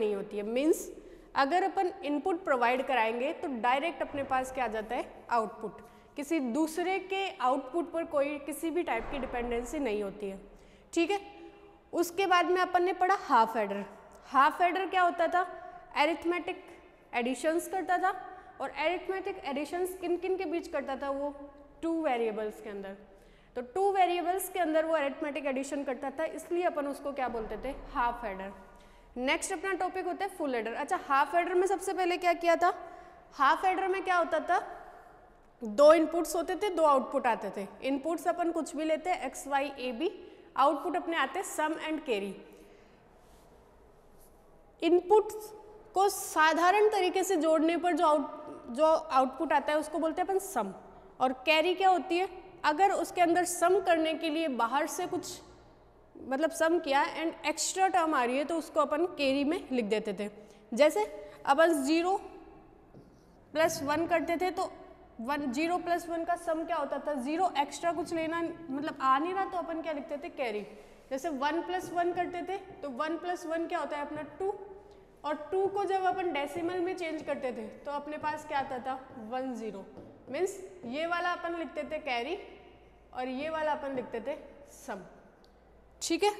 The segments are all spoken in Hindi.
नहीं होती है। मीन्स अगर अपन इनपुट प्रोवाइड कराएंगे तो डायरेक्ट अपने पास क्या आ जाता है, आउटपुट। किसी दूसरे के आउटपुट पर कोई किसी भी टाइप की डिपेंडेंसी नहीं होती है, ठीक है। उसके बाद में अपन ने पढ़ा हाफ एडर। हाफ एडर क्या होता था, एरिथमेटिक एडिशंस करता था, और एरिथमेटिक एडिशंस किन किन के बीच करता था, वो 2 वेरिएबल्स के अंदर। तो 2 वेरिएबल्स के अंदर वो एरिथमेटिक एडिशन करता था, इसलिए अपन उसको क्या बोलते थे, हाफ एडर। नेक्स्ट अपना टॉपिक होता है फुल एडर। अच्छा, हाफ एडर में सबसे पहले क्या किया था, हाफ एडर में क्या होता था, 2 इनपुट्स होते थे, 2 आउटपुट आते थे। इनपुट्स अपन कुछ भी लेते हैं, X Y A B, output अपने आते सम एंड कैरी। इनपुट्स को साधारण तरीके से जोड़ने पर जो आउटपुट आता है उसको बोलते हैं अपन सम। और कैरी क्या होती है, अगर उसके अंदर सम करने के लिए बाहर से कुछ मतलब सम किया एंड एक्स्ट्रा टर्म आ रही है तो उसको अपन कैरी में लिख देते थे। जैसे अपन 0 + 1 करते थे तो 0 + 1 का सम क्या होता था, 0 एक्स्ट्रा कुछ लेना मतलब आ नहीं रहा तो अपन क्या लिखते थे, कैरी। जैसे 1 + 1 करते थे तो 1 + 1 क्या होता है अपना 2, और 2 को जब अपन डेसिमल में चेंज करते थे तो अपने पास क्या आता था, 1 0। मीन्स ये वाला अपन लिखते थे कैरी और ये वाला अपन लिखते थे सम, ठीक है।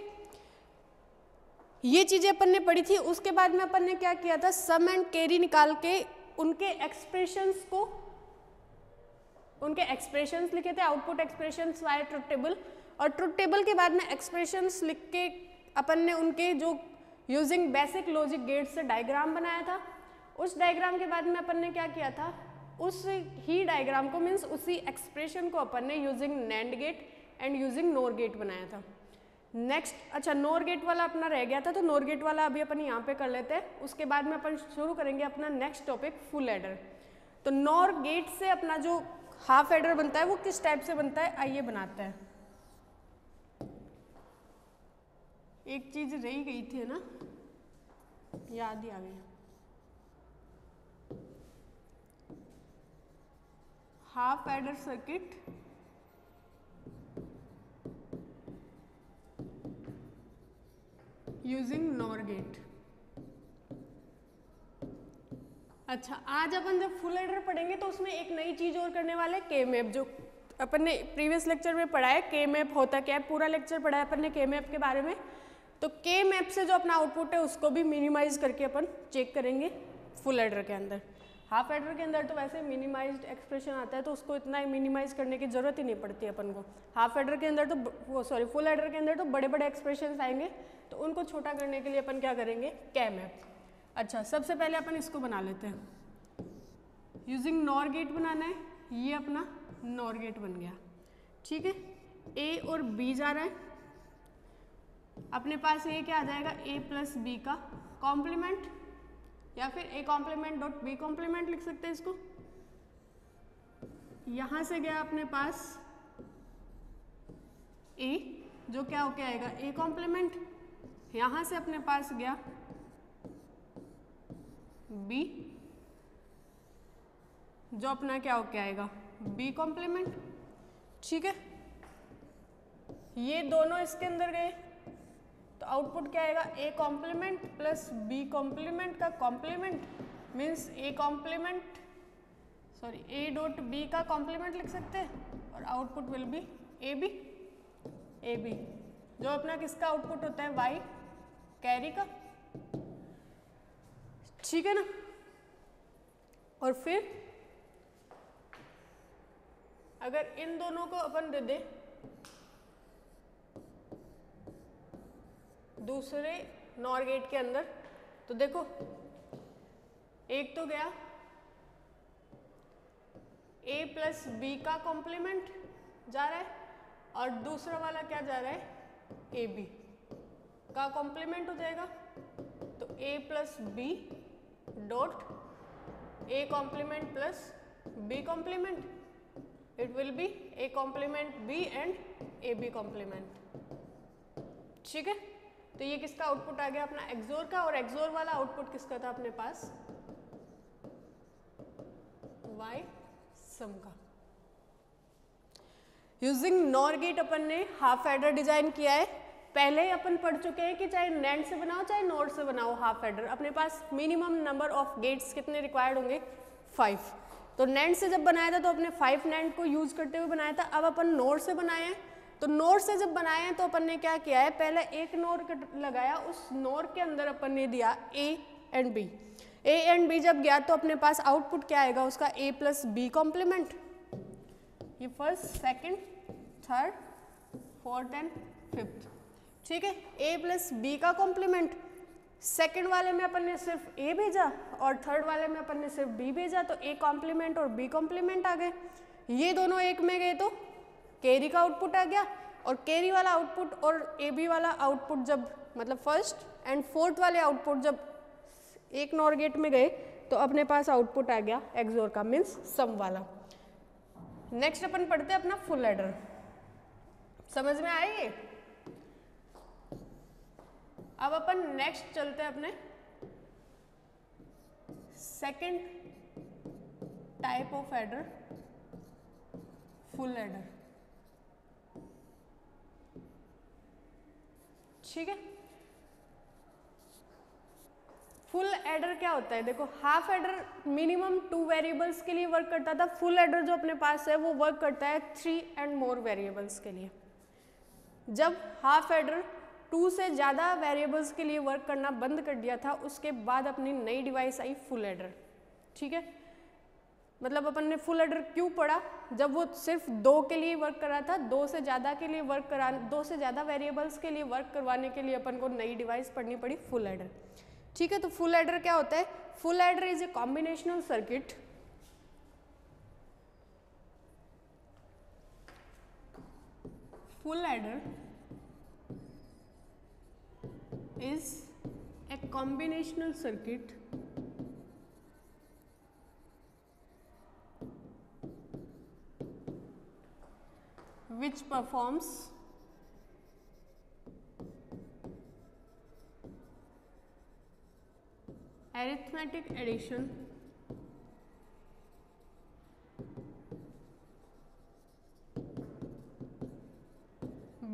ये चीजें अपन ने पढ़ी थी। उसके बाद में अपन ने क्या किया था, सम एंड कैरी निकाल के उनके एक्सप्रेशंस को, उनके एक्सप्रेशंस लिखे थे, output expressions via truth table. और ट्रुथ टेबल के बाद में एक्सप्रेशंस लिख के अपन ने उनके जो यूजिंग बेसिक लॉजिक गेट से डायग्राम बनाया था। उस डायग्राम के बाद में अपन ने क्या किया था, उस ही डायग्राम को मीन्स उसी एक्सप्रेशन को अपन ने using NAND gate and using NOR gate बनाया था। नेक्स्ट, अच्छा नोर गेट वाला अपना रह गया था तो नोर गेट वाला अभी अपन यहाँ पे कर लेते हैं। उसके बाद में अपन शुरू करेंगे अपना नेक्स्ट टॉपिक फुल एडर। तो नोर गेट से अपना जो हाफ एडर बनता है वो किस टाइप से बनता है, आइए बनाते हैं। एक चीज रही गई थी ना, याद ही आ गई, half adder circuit using NOR gate. अच्छा, आज अपन जब फुल एडर पढ़ेंगे तो उसमें एक नई चीज और करने वाले, के मैप। जो अपन ने प्रीवियस लेक्चर में पढ़ा है, के मैप होता क्या है, पूरा लेक्चर पढ़ा है अपन ने के मैप के बारे में। तो के मैप से जो अपना आउटपुट है उसको भी मिनिमाइज करके अपन चेक करेंगे फुल एडर के अंदर। हाफ एडर के अंदर तो वैसे मिनिमाइज्ड एक्सप्रेशन आता है तो उसको इतना मिनिमाइज करने की जरूरत ही नहीं पड़ती अपन को। हाफ एडर के अंदर तो फुल एडर के अंदर तो बड़े बड़े एक्सप्रेशन आएंगे, तो उनको छोटा करने के लिए अपन क्या करेंगे, के मैप। अच्छा, सबसे पहले अपन इसको बना लेते हैं, यूजिंग नॉर गेट बनाना है। ये अपना नॉर गेट बन गया, ठीक है। ए और बी जा रहा है, अपने पास ये क्या आ जाएगा, a + b का कॉम्प्लीमेंट, या फिर a complement dot b complement लिख सकते हैं इसको। यहां से गया अपने पास a, जो क्या होके आएगा a कॉम्प्लीमेंट। यहां से अपने पास गया b, जो अपना क्या होके आएगा b कॉम्प्लीमेंट, ठीक है। ये दोनों इसके अंदर गए तो आउटपुट क्या आएगा, a complement plus b complement का complement, means a complement a dot b का कॉम्प्लीमेंट लिख सकते हैं, और output will be a b, जो अपना किसका आउटपुट होता है, y कैरी का, ठीक है ना। और फिर अगर इन दोनों को अपन दे दे दूसरे नॉर गेट के अंदर, तो देखो एक तो गया a + b का कॉम्प्लीमेंट जा रहा है, और दूसरा वाला क्या जा रहा है, ab का कॉम्प्लीमेंट हो जाएगा। तो a + b dot a complement plus b complement, it will be a complement b and ab complement, ठीक है। तो ये किसका आउटपुट आ गया, अपना एक्सोर का, और एक्सोर वाला आउटपुट किसका था अपने पास, y सम का। यूजिंग नॉर गेट अपन ने हाफ एडर डिजाइन किया है। पहले ही अपन पढ़ चुके हैं कि चाहे NAND से बनाओ चाहे NOR से बनाओ हाफ एडर, अपने पास मिनिमम नंबर ऑफ गेट्स कितने रिक्वायर्ड होंगे, 5। तो NAND से जब बनाया था तो अपने 5 NAND को यूज करते हुए बनाया था। अब अपन NOR से बनाए हैं, तो NOR से जब बनाए हैं तो अपन ने क्या किया है, पहले एक NOR लगाया, उस NOR के अंदर अपन ने दिया A and B। A and B जब गया तो अपने पास आउटपुट क्या आएगा उसका, A प्लस B कॉम्प्लीमेंट। ये first, second, third, fourth and fifth, ठीक है, A प्लस B का कॉम्प्लीमेंट। सेकंड वाले में अपन ने सिर्फ A भेजा और थर्ड वाले में अपन ने सिर्फ B भेजा, तो A कॉम्प्लीमेंट और B कॉम्प्लीमेंट आ गए। ये दोनों एक में गए तो कैरी का आउटपुट आ गया, और कैरी वाला आउटपुट और AB वाला आउटपुट जब, मतलब फर्स्ट एंड फोर्थ वाले आउटपुट जब एक NOR गेट में गए तो अपने पास आउटपुट आ गया एक्सोर का, मीन्स सम वाला। नेक्स्ट अपन पढ़ते हैं अपना फुल एडर। समझ में आएगी? अब अपन नेक्स्ट चलते हैं अपने second type of adder, full adder. ठीक है, फुल एडर क्या होता है, देखो हाफ एडर मिनिमम 2 वेरिएबल्स के लिए वर्क करता था, फुल एडर जो अपने पास है वो वर्क करता है 3 एंड मोर वेरिएबल्स के लिए। जब हाफ एडर 2 से ज़्यादा वेरिएबल्स के लिए वर्क करना बंद कर दिया था, उसके बाद अपनी नई डिवाइस आई फुल एडर। ठीक है, मतलब अपन ने फुल एडर क्यों पढ़ा, जब वो सिर्फ 2 के लिए वर्क कर रहा था, 2 से ज़्यादा के लिए वर्क करा, 2 से ज़्यादा वेरिएबल्स के लिए वर्क करवाने के लिए अपन को नई डिवाइस पढ़नी पड़ी फुल एडर। ठीक है, तो फुल एडर क्या होता है, full adder is a combinational circuit full adder is a combinational circuit which performs arithmetic addition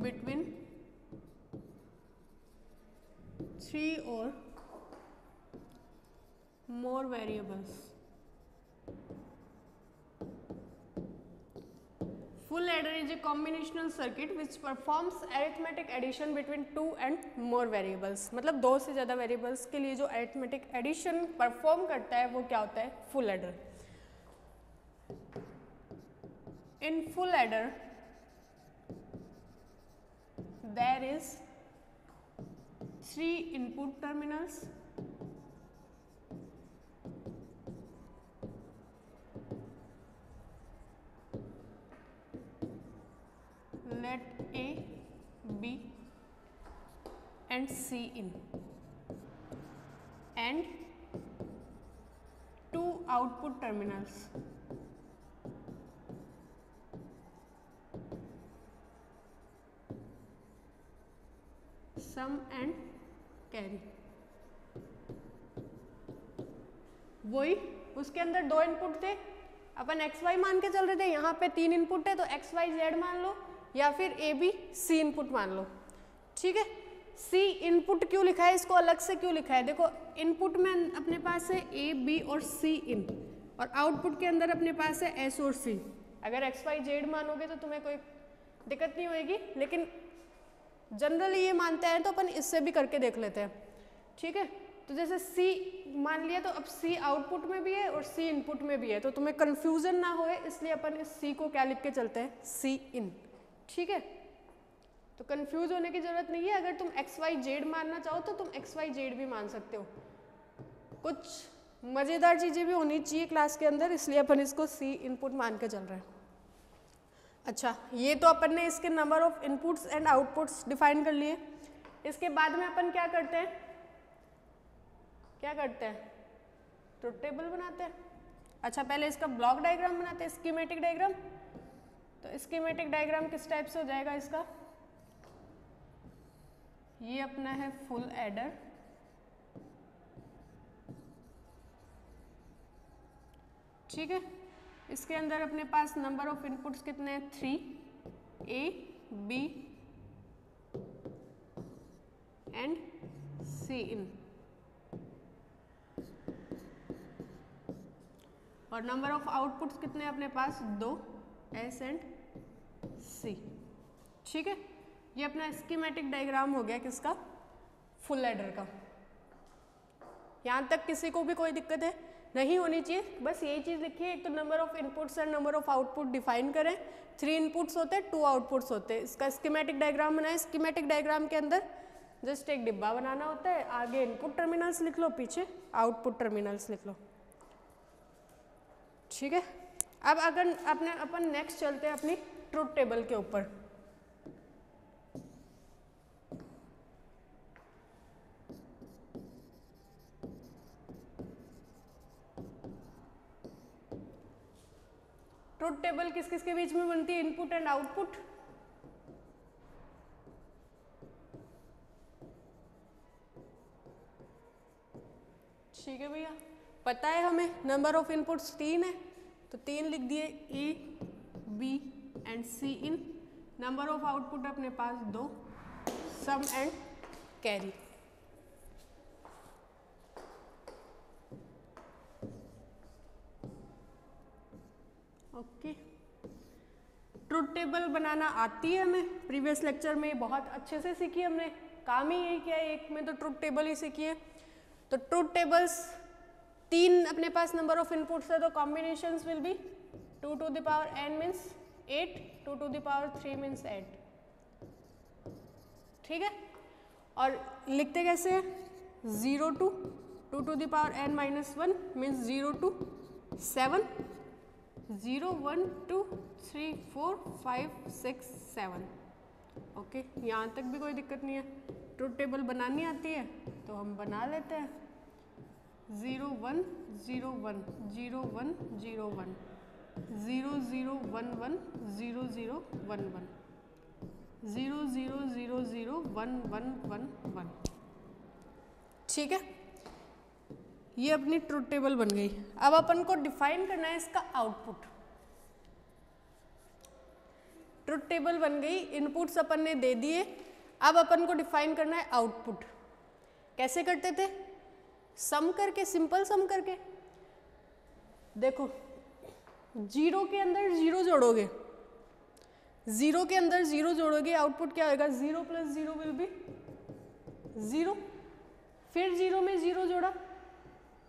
between 3 or more variables. Full adder is a combinational circuit which performs arithmetic addition between 2 and more variables. मतलब 2 से ज़्यादा variables के लिए जो arithmetic addition perform करता है वो क्या होता है, full adder. In full adder there is 3 input terminals let A, B and C in and 2 output terminals sum and carry. वही उसके अंदर 2 इनपुट थे, अपन एक्स वाई मान के चल रहे थे, यहाँ पे 3 इनपुट है तो एक्स वाई जेड मान लो या फिर ए बी सी इनपुट मान लो। ठीक है, सी इनपुट क्यों लिखा है, इसको अलग से क्यों लिखा है, देखो इनपुट में अपने पास है ए बी और सी इन, और आउटपुट के अंदर अपने पास है एस और सी। अगर एक्स वाई जेड मानोगे तो तुम्हें कोई दिक्कत नहीं होगी, लेकिन जनरली ये मानते हैं तो अपन इससे भी करके देख लेते हैं। ठीक है, तो जैसे C मान लिया तो अब C आउटपुट में भी है और C इनपुट में भी है, तो तुम्हें कंफ्यूजन ना होए इसलिए अपन इस C को क्या लिख के चलते हैं, C इन। ठीक है, तो कंफ्यूज होने की जरूरत नहीं है, अगर तुम एक्स वाई जेड मानना चाहो तो तुम एक्स वाई जेड भी मान सकते हो। कुछ मज़ेदार चीज़ें भी होनी चाहिए क्लास के अंदर, इसलिए अपन इसको C इनपुट मान के चल रहे हैं। अच्छा, ये तो अपन ने इसके number of inputs and outputs define कर लिए। इसके बाद में अपन क्या करते हैं, ट्रुथ टेबल बनाते हैं। अच्छा, पहले इसका ब्लॉक डायग्राम बनाते हैं, स्कीमेटिक डायग्राम। तो स्कीमेटिक डायग्राम किस टाइप से हो जाएगा इसका, ये अपना है फुल एडर, ठीक है, इसके अंदर अपने पास नंबर ऑफ इनपुट्स कितने हैं, 3, A, B सी इन, और नंबर ऑफ आउटपुट्स कितने अपने पास, 2, एस एंड सी। ठीक है, ये अपना स्कीमेटिक डायग्राम हो गया किसका, फुल एडर का। यहाँ तक किसी को भी कोई दिक्कत है, नहीं होनी चाहिए, बस यही चीज़ लिखिए, एक तो number of inputs and number of output define करें, 3 इनपुट्स होते हैं, 2 आउटपुट्स होते हैं, इसका स्कीमेटिक डायग्राम बनाए। स्कीमेटिक डायग्राम के अंदर जस्ट एक डिब्बा बनाना होता है, आगे इनपुट टर्मिनल्स लिख लो, पीछे आउटपुट टर्मिनल्स लिख लो। ठीक है, अब अगर अपन नेक्स्ट चलते हैं अपनी ट्रुथ टेबल के ऊपर। ट्रुथ टेबल किस किस के बीच में बनती है, इनपुट एंड आउटपुट। ठीक है भैया, पता है हमें नंबर ऑफ इनपुट्स 3 है, तो 3 लिख दिए, A B and C in. Number of output अपने पास 2, sum and carry. Okay, truth table बनाना आती है हमें, प्रीवियस लेक्चर में बहुत अच्छे से सीखी हमने, काम ही यही किया है, एक में तो ट्रुथ टेबल ही सीखी है। तो ट्रुथ टेबल्स 3 अपने पास नंबर ऑफ इनपुट्स है, तो combinations will be 2 to the power n means 8, 2 to the power 3 means 8। ठीक है, और लिखते कैसे हैं, 0 to 2 to the power n minus 1 means 0 to 7, 0 1 2 3 4 5 6 7। Okay, यहाँ तक भी कोई दिक्कत नहीं है। ट्रुथ टेबल बनानी आती है तो हम बना लेते हैं, 0 1 0 1 0 1 0 1 0 0 1 1 0 0 1 1 0 0 0 0 1 1 1 1। ठीक है, ये अपनी ट्रुथ टेबल बन गई। अब अपन को डिफाइन करना है इसका आउटपुट। ट्रुथ टेबल बन गई, इनपुट्स अपन ने दे दिए, अब अपन को डिफाइन करना है आउटपुट। कैसे करते थे, सम करके, सिंपल सम करके। देखो, 0 के अंदर 0 जोड़ोगे, 0 के अंदर 0 जोड़ोगे, आउटपुट क्या होगा, 0 + 0 विल बी 0। फिर 0 में 0 जोड़ा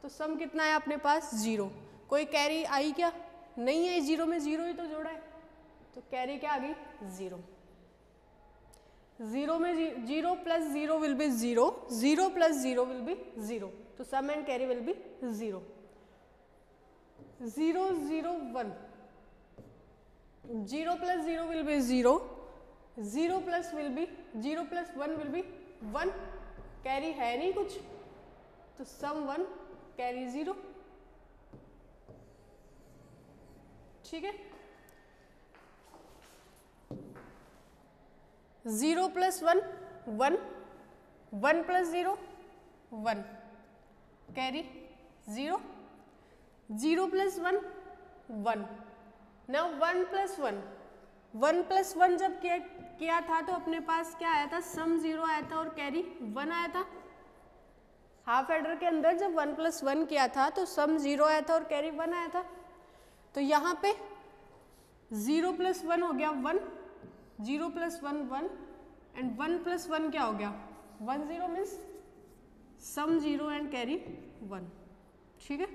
तो सम कितना है अपने पास, 0। कोई कैरी आई क्या, नहीं है, 0 में 0 ही तो जोड़ा है, तो कैरी क्या आ गई, 0। 0 में 0 + 0 विल बी 0, 0 + 0 विल बी 0, तो sum and carry will be 0। 0 0 1, 0 + 0 will be 0, 0 + will be 0 + 1 will be 1, carry है नहीं कुछ, तो सम 1 कैरी 0। ठीक है, 0 + 1 1, 1 + 0 1, कैरी 0, 0 + 1 1। नाउ 1 + 1, 1 + 1 जब किया था तो अपने पास क्या आया था, सम 0 आया था और कैरी 1 आया था। हाफ एडर के अंदर जब 1 + 1 किया था तो सम 0 आया था और कैरी 1 आया था। तो यहाँ पे 0 + 1 हो गया 1, 0 + 1 1, एंड 1 + 1 क्या हो गया, 1 0 मीन्स सम 0 एंड कैरी 1। ठीक है,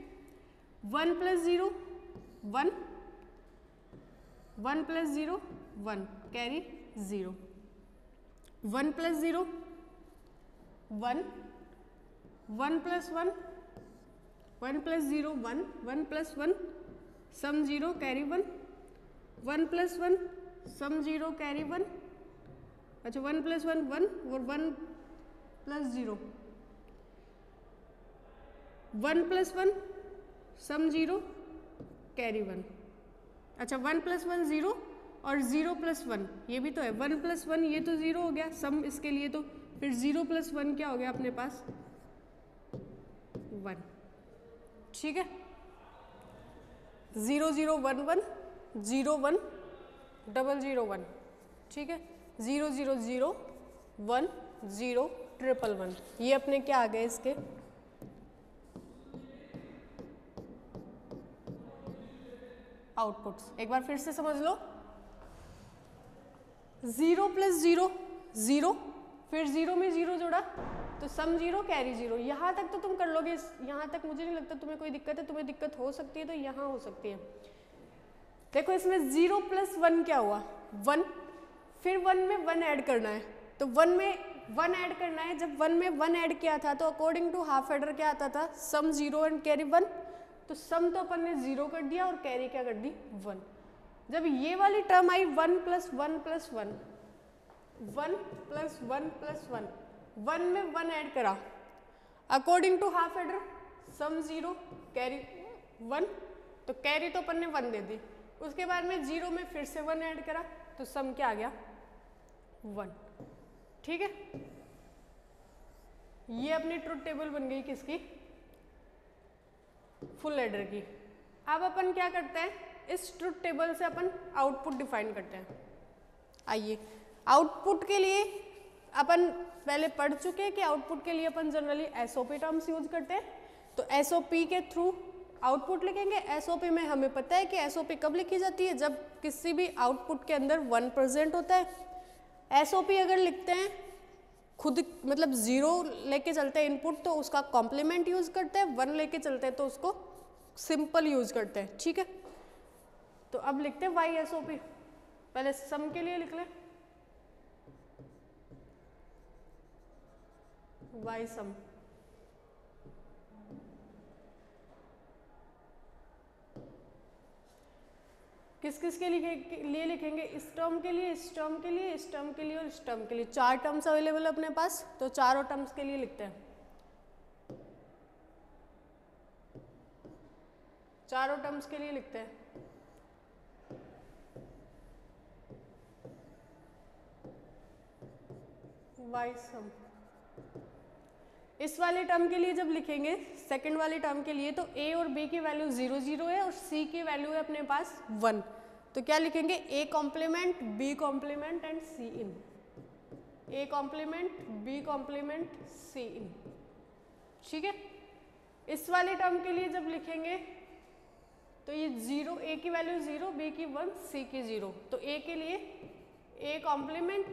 1 + 0 1, 1 + 0 1, कैरी 0, 1 + 0 1, 1 + 1, 1 + 0 1, 1 + 1 सम 0 कैरी 1, 1 + 1 सम 0 कैरी 1। अच्छा, 1 + 1 1 और 1 + 0, 1 + 1 सम 0 कैरी 1। अच्छा, 1 + 1 0 और 0 + 1 ये भी तो है, 1 + 1 ये तो 0 हो गया सम इसके लिए, तो फिर 0 + 1 क्या हो गया अपने पास, 1। ठीक है, 0 0 1 1 0 1 0 0 1। ठीक है, 0 0 0 1 0 111, ये अपने क्या आ गए इसके आउटपुट्स। एक बार फिर से समझ लो, 0 + 0 0, फिर 0 में 0 जोड़ा तो सम 0 कैरी 0। यहाँ तक तो तुम कर लोगे, यहाँ तक मुझे नहीं लगता तुम्हें कोई दिक्कत है। तुम्हें दिक्कत हो सकती है तो यहाँ हो सकती है। देखो इसमें 0 + 1 क्या हुआ 1, फिर 1 में 1 ऐड करना है, तो 1 में 1 ऐड करना है। जब 1 में 1 ऐड किया था तो अकॉर्डिंग टू हाफ एडर क्या आता था, सम 0 एंड कैरी 1, तो सम तो अपन ने 0 कर दिया और कैरी क्या कर दी 1। जब ये वाली टर्म आई 1 + 1 + 1, 1 + 1 + 1, 1 में 1 ऐड करा, according to half adder sum 0 carry 1, तो कैरी तो अपन ने 1 दे दी। उसके बाद में 0 में फिर से 1 ऐड करा तो सम क्या आ गया 1। ठीक है, ये अपनी ट्रुथ टेबल बन गई किसकी, फुल एडर की। अब अपन क्या करते हैं, इस ट्रुथ टेबल से अपन आउटपुट डिफाइन करते हैं। आइए, आउटपुट के लिए अपन पहले पढ़ चुके हैं कि आउटपुट के लिए अपन जनरली एसओपी टर्म्स यूज करते हैं। तो एसओपी के थ्रू आउटपुट लिखेंगे। एसओपी में हमें पता है कि एसओपी कब लिखी जाती है, जब किसी भी आउटपुट के अंदर 1 प्रेजेंट होता है। एसओपी अगर लिखते हैं खुद, मतलब 0 लेके चलते हैं इनपुट तो उसका कॉम्प्लीमेंट यूज करते हैं, 1 लेके चलते हैं तो उसको सिंपल यूज करते हैं। ठीक है, तो अब लिखते हैं वाई एसओपी। पहले सम के लिए लिख लें, वाई सम। किस किस के लिए लिखेंगे, इस टर्म के लिए, इस टर्म के लिए, इस टर्म के लिए और इस टर्म के लिए। 4 टर्म्स अवेलेबल है अपने पास, तो चारों टर्म्स के लिए लिखते हैं। चारों टर्म्स के लिए लिखते हैं। वाई सम। इस वाले टर्म के लिए जब लिखेंगे, सेकंड वाले टर्म के लिए, तो a और b की वैल्यू 0 0 है और c की वैल्यू है अपने पास 1। तो क्या लिखेंगे, a complement b complement and c in. a complement b complement c in. ठीक है, इस वाले टर्म के लिए जब लिखेंगे तो ये 0, a की वैल्यू 0, b की 1, c की 0। तो a के लिए a complement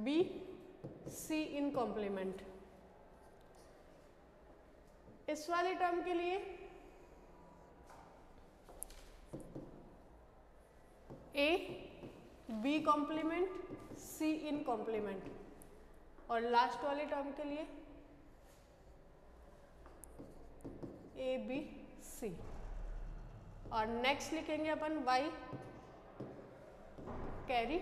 b c in complement. इस वाले टर्म के लिए a b complement c in complement, और लास्ट वाले टर्म के लिए a b c। और नेक्स्ट लिखेंगे अपन y कैरी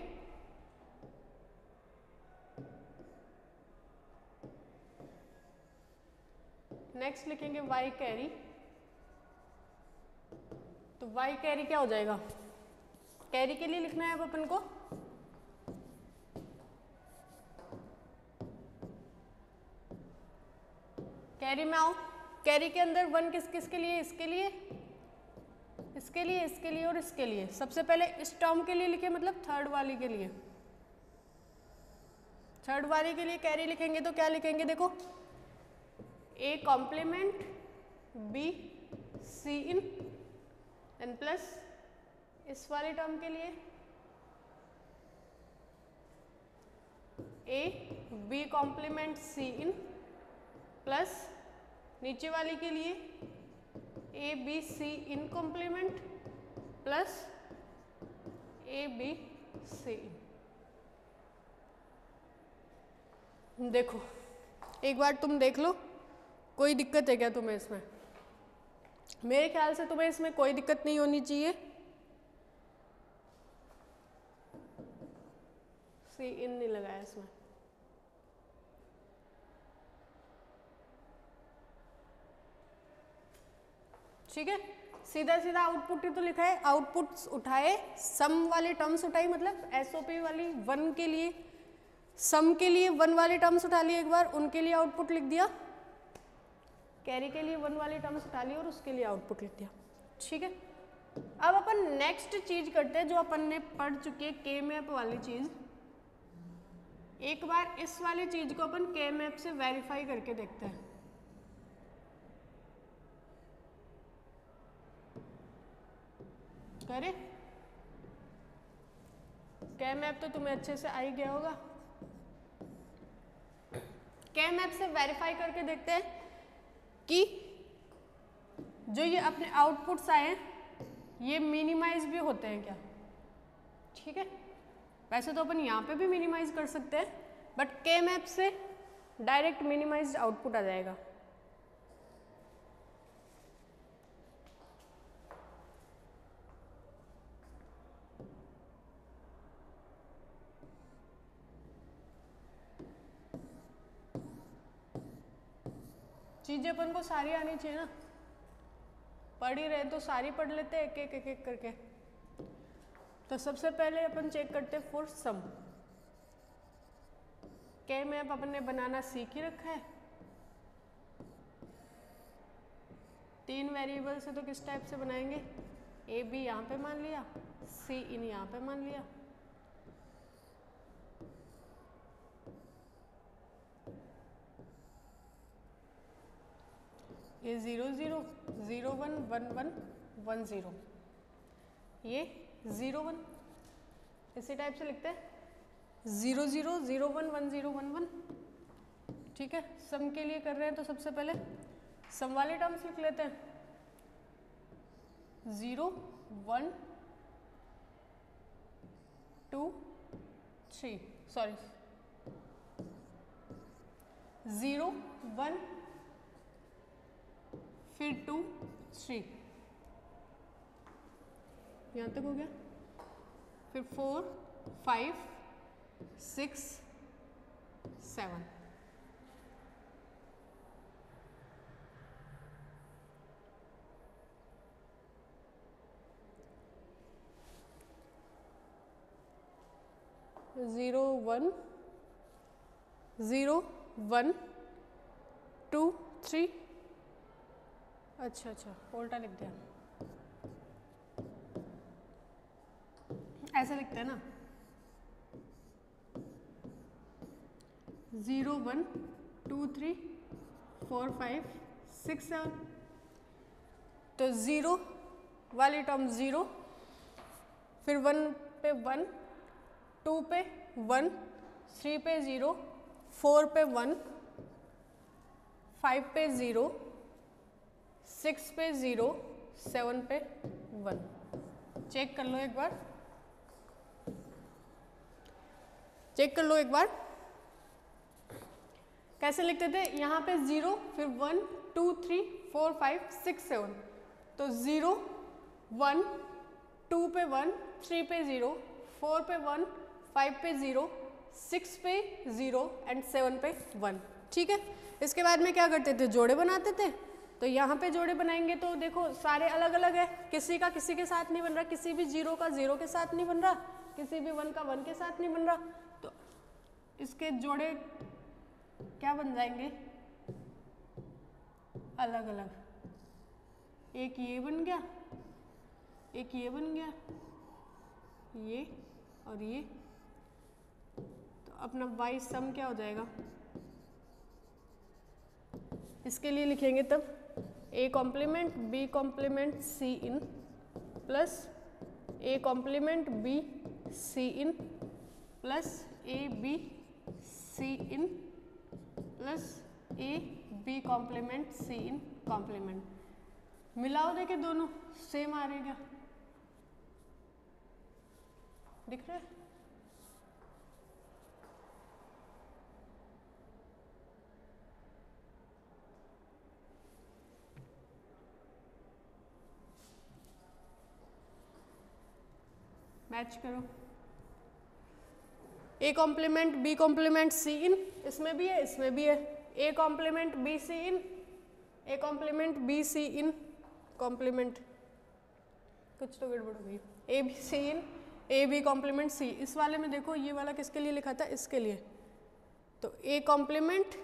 नेक्स्ट लिखेंगे y कैरी। तो y कैरी क्या हो जाएगा, कैरी के लिए लिखना है अब अपन को कैरी में आओ। कैरी के अंदर 1 किस किस के लिए, इसके लिए, इसके लिए, इसके लिए और इसके लिए। सबसे पहले इस टर्म के लिए लिखे, मतलब थर्ड वाली के लिए। थर्ड वाली के लिए कैरी लिखेंगे तो क्या लिखेंगे, देखो a complement b c in n plus इस वाले टर्म के लिए a b complement c in plus नीचे वाली के लिए a b c in complement plus a b c in. देखो एक बार तुम देख लो, कोई दिक्कत है क्या तुम्हें इसमें? मेरे ख्याल से तुम्हें इसमें कोई दिक्कत नहीं होनी चाहिए। सी इन नहीं लगाया इसमें। ठीक है, सीधा सीधा आउटपुट ही तो लिखा है। आउटपुट्स उठाए, सम वाले टर्म्स उठाई, मतलब एसओपी वाली 1 के लिए, सम के लिए 1 वाले टर्म्स उठा लिए एक बार, उनके लिए आउटपुट लिख दिया। कैरी के लिए 1 वाले टर्म्स उठा लिए और उसके लिए आउटपुट लिख दिया। ठीक है, अब अपन नेक्स्ट चीज करते हैं जो अपन ने पढ़ चुकी है, के मैप वाली चीज। एक बार इस वाली चीज को अपन के मैप से वेरीफाई करके देखते हैं। करे के मैप तो तुम्हें अच्छे से आ ही गया होगा। के मैप से वेरीफाई करके देखते हैं कि जो ये अपने आउटपुट्स आए हैं ये मिनिमाइज भी होते हैं क्या। ठीक है, वैसे तो अपन यहाँ पे भी मिनिमाइज कर सकते हैं, बट के मैप से डायरेक्ट मिनिमाइज्ड आउटपुट आ जाएगा। चीजें अपन को सारी आनी चाहिए ना, पढ़ ही रहे तो सारी पढ़ लेते हैं एक एक करके। तो सबसे पहले अपन चेक करते हैं फॉर सम। के मैप अपन ने बनाना सीख ही रखा है। 3 वेरिएबल से तो किस टाइप से बनाएंगे, ए बी यहाँ पे मान लिया, सी इन यहाँ पे मान लिया। ये 0 0 0 1 1 1 1 0, ये 0 1 इसी टाइप से लिखते हैं 0 0 0 1 1 0 1 1। ठीक है, सम के लिए कर रहे हैं तो सबसे पहले सम वाले टर्म्स लिख लेते हैं। 0 1 2 3 सॉरी 0 1 फिर 2 3, यहाँ तक हो गया। फिर 4 5 6 7। ज़ीरो 1 0 1 2 3। अच्छा उल्टा लिख दिया, ऐसा लिखते हैं ना 0 1 2 3 4 5 6 7। तो 0 वाली टर्म 0, फिर 1 पे 1, 2 पे 1, 3 पे 0, 4 पे 1, 5 पे 0, 6 पे 0, 7 पे 1। चेक कर लो एक बार, चेक कर लो एक बार कैसे लिखते थे। यहाँ पे 0 फिर 1 2 3 4 5 6 7। तो 0 1 2 पे 1, 3 पे 0, 4 पे 1, 5 पे 0, 6 पे 0 एंड 7 पे 1। ठीक है, इसके बाद में क्या करते थे, जोड़े बनाते थे। तो यहाँ पे जोड़े बनाएंगे तो देखो सारे अलग अलग है, किसी का किसी के साथ नहीं बन रहा, किसी भी 0 का 0 के साथ नहीं बन रहा, किसी भी 1 का 1 के साथ नहीं बन रहा। तो इसके जोड़े क्या बन जाएंगे, अलग अलग। एक ये बन गया, एक ये बन गया, ये और ये। तो अपना y सम क्या हो जाएगा, इसके लिए लिखेंगे तब a complement b complement c in plus a complement b c in plus a b c in plus a b complement c in complement. मिलाओ देखे दोनों सेम आ रहे क्या, दिख रहा है। मैच करो, A complement B complement C in, इसमें भी है इसमें भी है। A complement B C in, A complement B C in complement, कुछ तो गड़बड़ हो गई। A B C in, A B complement C. इस वाले में देखो ये वाला किसके लिए लिखा था, इसके लिए। तो A complement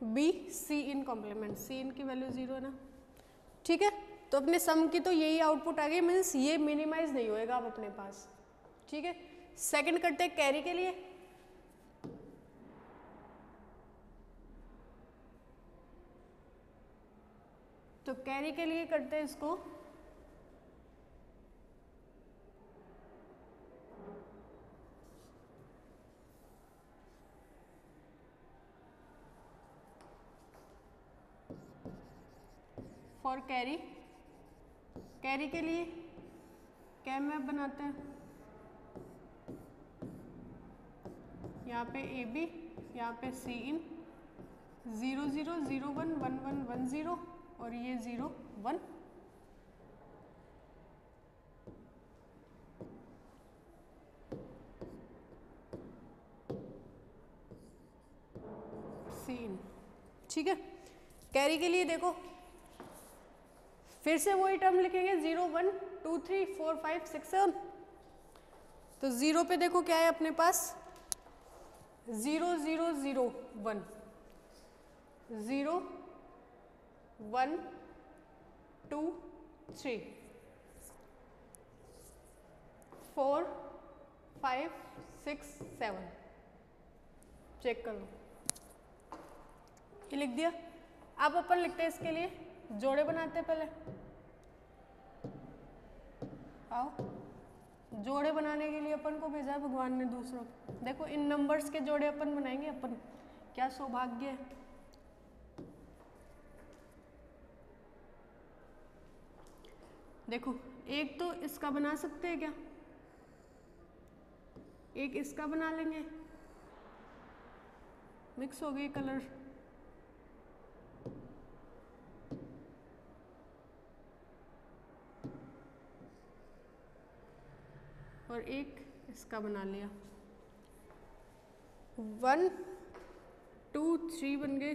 B C in complement, C in की वैल्यू 0 है ना। ठीक है, तो अपने सम की तो यही आउटपुट आ गई, मीन्स ये मिनिमाइज नहीं होएगा अब अपने पास। ठीक है, सेकंड करते हैं कैरी के लिए। तो कैरी के लिए करते हैं इसको फॉर कैरी, कैरी के लिए कैम मैप बनाते हैं, यहाँ पे ए बी, यहाँ पे सी इन 0 0 0 1 1 1 1 0 और ये 0 1, सी इन। ठीक है, कैरी के लिए देखो फिर से वही टर्म लिखेंगे 0 1 2 3 4 5 6 7। तो 0 पे देखो क्या है अपने पास 0 0 0 1 0 1 2 3 4 5 6 7। चेक कर लो, ये लिख दिया। अब अपन लिखते हैं इसके लिए जोड़े बनाते हैं पहले। आओ, जोड़े बनाने के लिए अपन को भेजा भगवान ने दूसरों। देखो इन नंबर्स के जोड़े अपन बनाएंगे अपन, क्या सौभाग्य है। देखो एक तो इसका बना सकते हैं क्या, एक इसका बना लेंगे, मिक्स हो गई कलर। और एक इसका बना लिया, 1 2 3 बन गए।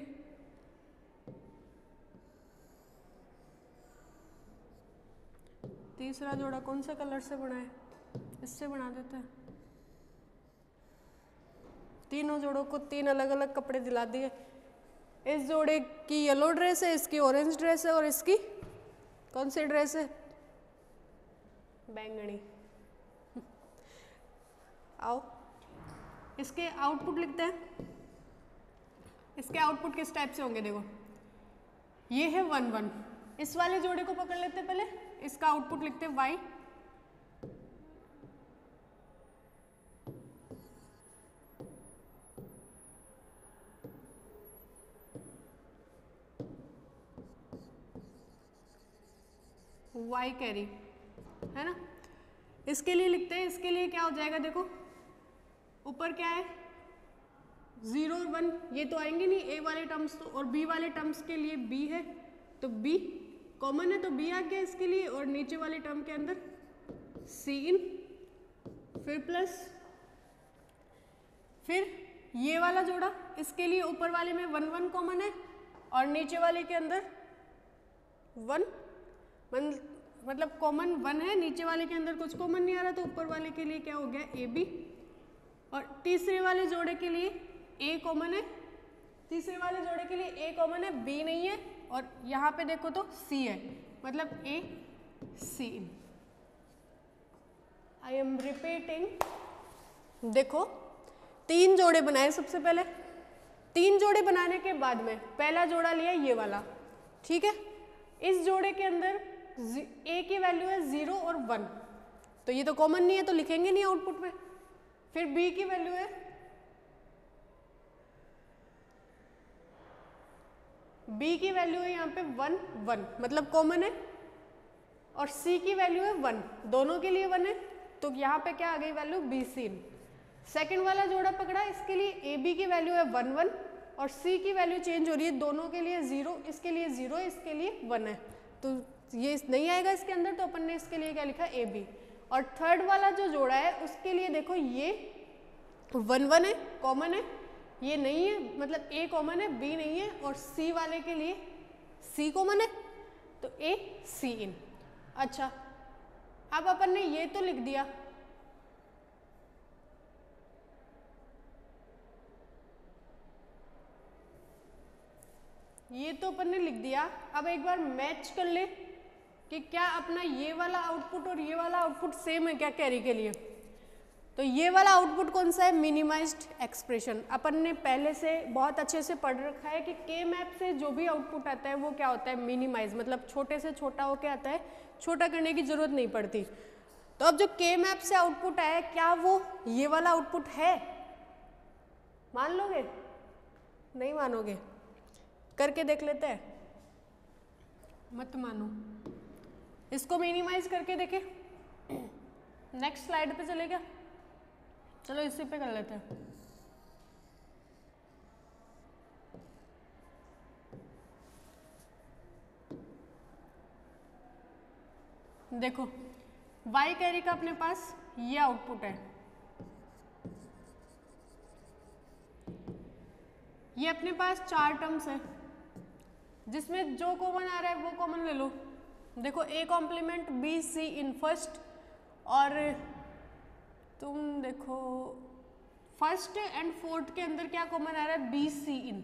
तीसरा जोड़ा कौन से कलर से बना है, इससे बना देते हैं। तीनों जोड़ों को 3 अलग अलग कपड़े दिला दिए। इस जोड़े की येलो ड्रेस है, इसकी ऑरेंज ड्रेस है और इसकी कौन सी ड्रेस है, बैंगनी। आओ इसके आउटपुट लिखते हैं। इसके आउटपुट किस टाइप से होंगे, देखो ये है 1 1। इस वाले जोड़े को पकड़ लेते हैं पहले, इसका आउटपुट लिखते हैं y, y कैरी है ना। इसके लिए लिखते हैं, इसके लिए क्या हो जाएगा, देखो ऊपर क्या है 0 और 1, ये तो आएंगे नहीं a वाले टर्म्स तो, और b वाले टर्म्स के लिए b है तो b कॉमन है तो b आ गया इसके लिए, और नीचे वाले टर्म के अंदर c इन, फिर प्लस, फिर ये वाला जोड़ा, इसके लिए ऊपर वाले में 1 1 कॉमन है और नीचे वाले के अंदर 1 मतलब कॉमन 1 है, नीचे वाले के अंदर कुछ कॉमन नहीं आ रहा तो ऊपर वाले के लिए क्या हो गया ए बी। और तीसरे वाले जोड़े के लिए a कॉमन है, तीसरे वाले जोड़े के लिए a कॉमन है, b नहीं है, और यहाँ पे देखो तो c है, मतलब a c। I am repeating. देखो 3 जोड़े बनाए सबसे पहले, 3 जोड़े बनाने के बाद में पहला जोड़ा लिया ये वाला, ठीक है। इस जोड़े के अंदर a की वैल्यू है 0 और 1, तो ये तो कॉमन नहीं है तो लिखेंगे नहीं आउटपुट में। फिर b की वैल्यू है, b की वैल्यू है यहाँ पे 1 1 मतलब कॉमन है, और c की वैल्यू है 1, दोनों के लिए 1 है तो यहाँ पे क्या आ गई वैल्यू b c। सेकंड वाला जोड़ा पकड़ा, इसके लिए a b की वैल्यू है 1 1 और c की वैल्यू चेंज हो रही है, दोनों के लिए 0, इसके लिए 0 इसके लिए 1 है, तो ये नहीं आएगा इसके अंदर, तो अपन ने इसके लिए क्या लिखा a b। और थर्ड वाला जो जोड़ा है उसके लिए देखो ये 1 1 है, कॉमन है, ये नहीं है मतलब a कॉमन है, b नहीं है, और c वाले के लिए c कॉमन है तो a c इन। अच्छा अब अपन ने ये तो लिख दिया, ये तो अपन ने लिख दिया। अब एक बार मैच कर ले कि क्या अपना ये वाला आउटपुट और ये वाला आउटपुट सेम है क्या कैरी के लिए। तो ये वाला आउटपुट कौन सा है, मिनिमाइज्ड एक्सप्रेशन। अपन ने पहले से बहुत अच्छे से पढ़ रखा है कि के मैप से जो भी आउटपुट आता है वो क्या होता है, मिनिमाइज, मतलब छोटे से छोटा हो के आता है, छोटा करने की जरूरत नहीं पड़ती। तो अब जो के मैप से आउटपुट आया, क्या वो ये वाला आउटपुट है? मान लोगे? नहीं मानोगे? करके देख लेते हैं, मत मानो। इसको मिनिमाइज करके देखे, नेक्स्ट स्लाइड पे चले क्या? चलो इसी पे कर लेते हैं। देखो y कैरी का अपने पास ये आउटपुट है, ये अपने पास 4 टर्म्स है, जिसमें जो कॉमन आ रहा है वो कॉमन ले लो। देखो a complement b c in first, और तुम देखो फर्स्ट एंड फोर्थ के अंदर क्या कॉमन आ रहा है, बी सी इन,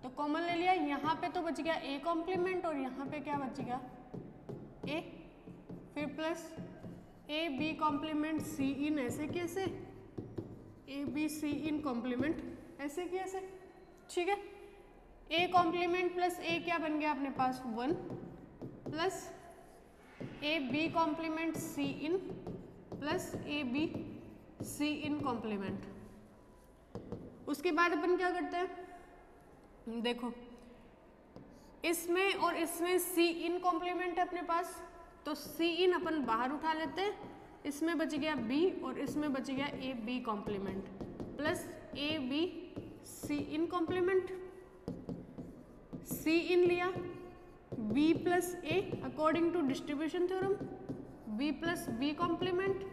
तो कॉमन ले लिया। यहाँ पे तो बच गया ए कॉम्प्लीमेंट और यहाँ पे क्या बच गया, ए, फिर plus A B complement C in, ऐसे कैसे, ए बी सी इन कॉम्प्लीमेंट ऐसे कैसे, ठीक है। ए कॉम्प्लीमेंट प्लस ए क्या बन गया अपने पास 1, plus A B complement C in plus A B C in complement. उसके बाद अपन क्या करते हैं, देखो इसमें और इसमें सी इन कॉम्प्लीमेंट है अपने पास, तो सी इन अपन बाहर उठा लेते हैं, इसमें बच गया बी और इसमें बच गया A B complement plus A B C in complement. C in लिया, B plus A according to distribution theorem, B plus B complement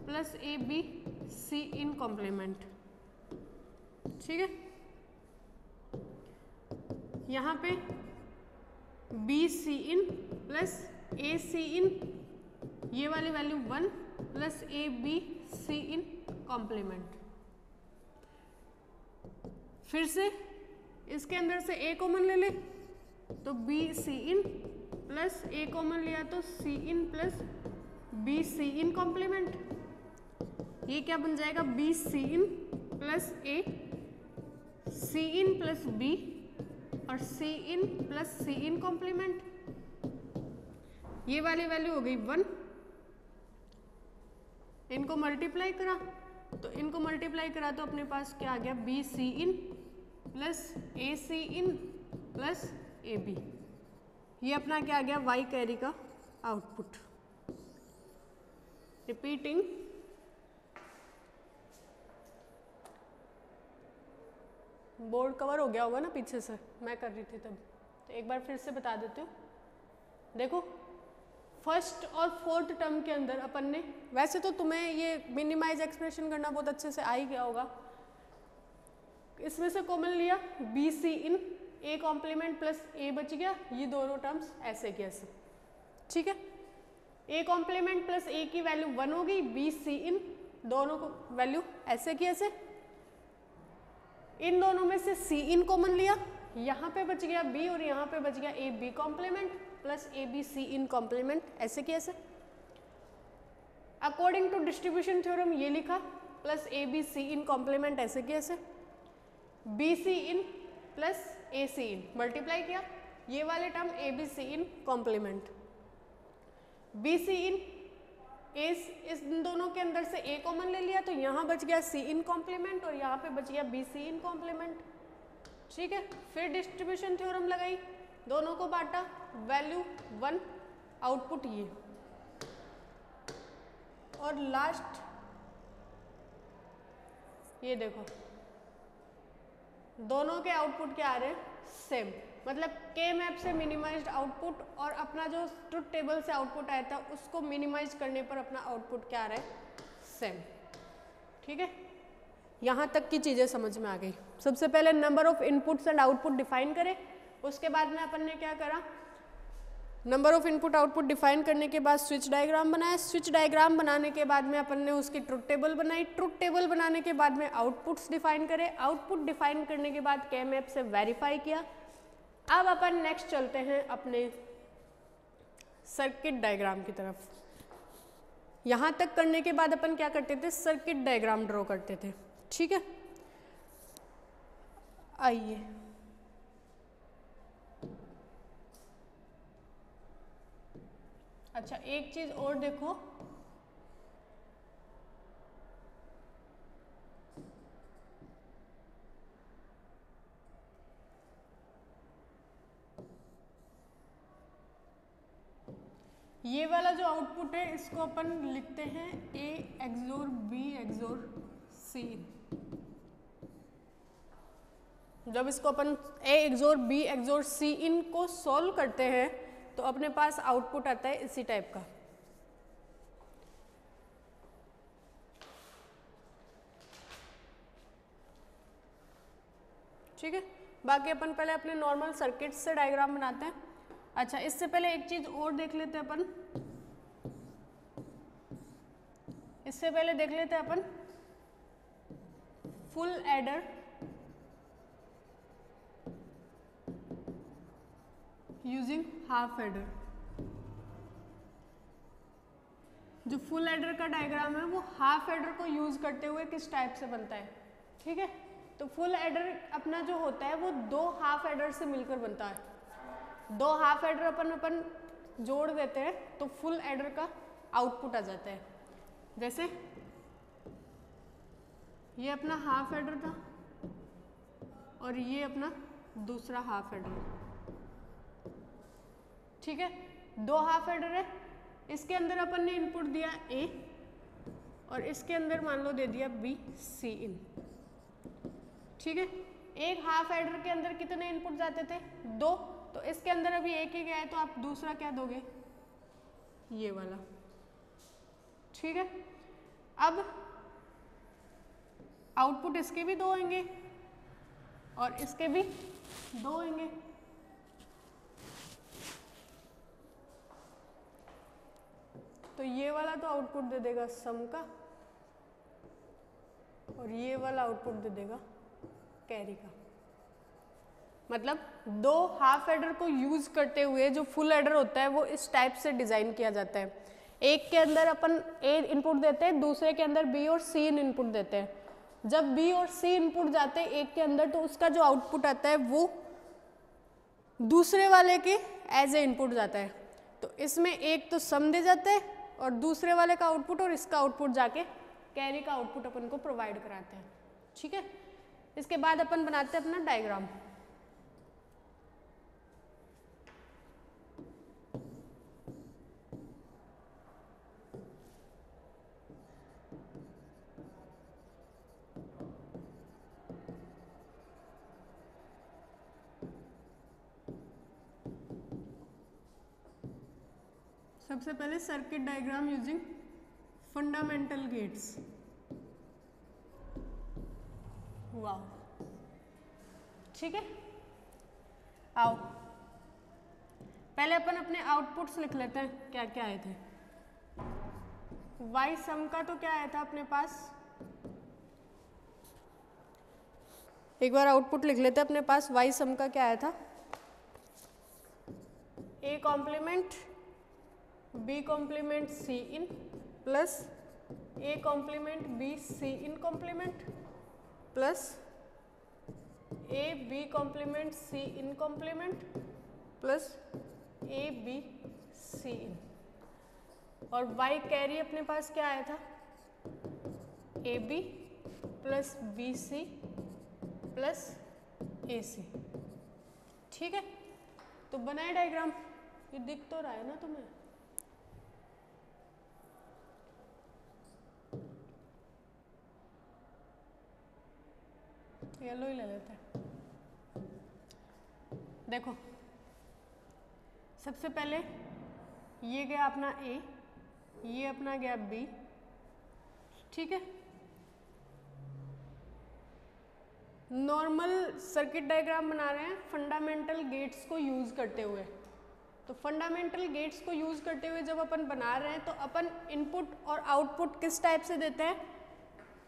plus A B C in complement, ठीक है। यहाँ पे B C in plus A C in, ये वाली value 1 plus A B C in complement. फिर से इसके अंदर से ए कॉमन ले ले, तो B C in plus A common लिया तो सी in plus B C in complement. ये क्या बन जाएगा, B C in plus A, C in plus B और C in plus C in complement. ये वाली वैल्यू हो गई 1, इनको मल्टीप्लाई करा, तो इनको मल्टीप्लाई करा तो अपने पास क्या आ गया, B C in plus A C in plus A B. ये अपना क्या आ गया, वाई कैरी का आउटपुट। रिपीटिंग, बोर्ड कवर हो गया होगा ना पीछे से, मैं कर रही थी तब, तो एक बार फिर से बता देती हूँ। देखो फर्स्ट और फोर्थ टर्म के अंदर अपन ने, वैसे तो तुम्हें ये मिनिमाइज एक्सप्रेशन करना बहुत अच्छे से आ ही गया होगा, इसमें से कॉमन लिया B C in, A complement plus A बच गया, ये दोनों टर्म्स ऐसे की ऐसे, ठीक है। ए कॉम्प्लीमेंट प्लस ए की वैल्यू 1 हो गई, बी सी इन दोनों को वैल्यू ऐसे की ऐसे, इन दोनों में से सी इन कॉमन लिया, यहाँ पे बच गया बी और यहाँ पे बच गया A B complement plus A B C in complement, ऐसे की ऐसे। अकॉर्डिंग टू डिस्ट्रीब्यूशन थ्योरम ये लिखा, plus A B C in complement ऐसे की ऐसे, B C in plus A C in multiply किया, ये वाले term A B C in complement, B C in इस दोनों के अंदर से ए कॉमन ले लिया, तो यहाँ बच गया सी इन कॉम्प्लीमेंट और यहाँ पे बच गया बी सी इन कॉम्प्लीमेंट, ठीक है। फिर डिस्ट्रीब्यूशन थ्योरम लगाई, दोनों को बांटा, वैल्यू 1, आउटपुट ये, और लास्ट ये देखो दोनों के आउटपुट क्या आ रहे हैं, सेम, मतलब के मैप से मिनिमाइज्ड आउटपुट और अपना जो ट्रुथ टेबल से आउटपुट आया था उसको मिनिमाइज करने पर अपना आउटपुट क्या आ रहा है, सेम, ठीक है। यहाँ तक की चीज़ें समझ में आ गई। सबसे पहले number of inputs and output define करें, उसके बाद में अपन ने क्या करा, number of input output define करने के बाद स्विच डायग्राम बनाया, स्विच डायग्राम बनाने के बाद में अपन ने उसकी ट्रुथ टेबल बनाई, ट्रुथ टेबल बनाने के बाद में आउटपुट्स डिफाइन करे, आउटपुट डिफाइन करने के बाद के मैप से वेरीफाई किया। अब अपन नेक्स्ट चलते हैं अपने सर्किट डायग्राम की तरफ। यहाँ तक करने के बाद अपन क्या करते थे, सर्किट डायग्राम ड्रॉ करते थे। ठीक है, आइए अच्छा एक चीज और देखो, ये वाला जो आउटपुट है इसको अपन लिखते हैं A एक्सोर B एक्सोर C। जब इसको अपन A एक्सोर B एक्सोर C इन को सॉल्व करते हैं तो अपने पास आउटपुट आता है इसी टाइप का। ठीक है, बाकी अपन पहले अपने नॉर्मल सर्किट से डायग्राम बनाते हैं। अच्छा, इससे पहले एक चीज और देख लेते हैं अपन, इससे पहले देख लेते हैं अपन full adder using half adder. जो फुल एडर का डायग्राम है वो हाफ एडर को यूज करते हुए किस टाइप से बनता है। ठीक है, तो फुल एडर अपना जो होता है वो दो हाफ एडर से मिलकर बनता है। दो हाफ एडर अपन जोड़ देते हैं तो फुल एडर का आउटपुट आ जाता है। जैसे ये अपना हाफ एडर था और ये अपना दूसरा हाफ एडर। ठीक है, दो हाफ एडर है, इसके अंदर अपन ने इनपुट दिया A और इसके अंदर मान लो दे दिया B C इन। ठीक है, एक हाफ एडर के अंदर कितने इनपुट जाते थे, दो, तो इसके अंदर अभी एक ही गया है तो आप दूसरा क्या दोगे, ये वाला। ठीक है, अब आउटपुट इसके भी दो होंगे और इसके भी दो होंगे। तो ये वाला तो आउटपुट दे देगा सम का और ये वाला आउटपुट दे देगा कैरी का। मतलब दो हाफ एडर को यूज करते हुए जो फुल एडर होता है वो इस टाइप से डिजाइन किया जाता है। एक के अंदर अपन A इनपुट देते हैं, दूसरे के अंदर B और C इनपुट देते हैं। जब B और C इनपुट जाते हैं एक के अंदर तो उसका जो आउटपुट आता है वो दूसरे वाले के एज ए इनपुट जाता है। तो इसमें एक तो सम दे जाता है और दूसरे वाले का आउटपुट और इसका आउटपुट जाके कैरी का आउटपुट अपन को प्रोवाइड कराते हैं। ठीक है, इसके बाद अपन बनाते हैं अपना डायग्राम। सबसे पहले circuit diagram using fundamental gates. Wow, ठीक है, आओ पहले अपन अपने आउटपुट्स लिख लेते हैं क्या क्या आए थे। वाई सम का तो क्या आया था अपने पास, एक बार आउटपुट लिख लेते हैं अपने पास। वाई सम का क्या आया था, A complement B complement C in plus A complement B C in complement plus A B complement C in complement plus A B C in. और Y कैरी अपने पास क्या आया था, AB plus BC plus AC। ठीक है, तो बनाए डायग्राम, ये दिख तो रहा है ना तुम्हें। येलो ही ले लेते हैं। देखो सबसे पहले ये गया अपना A, ये अपना गया B। ठीक है, नॉर्मल सर्किट डायग्राम बना रहे हैं फंडामेंटल गेट्स को यूज करते हुए। तो फंडामेंटल गेट्स को यूज करते हुए जब अपन बना रहे हैं तो अपन इनपुट और आउटपुट किस टाइप से देते हैं,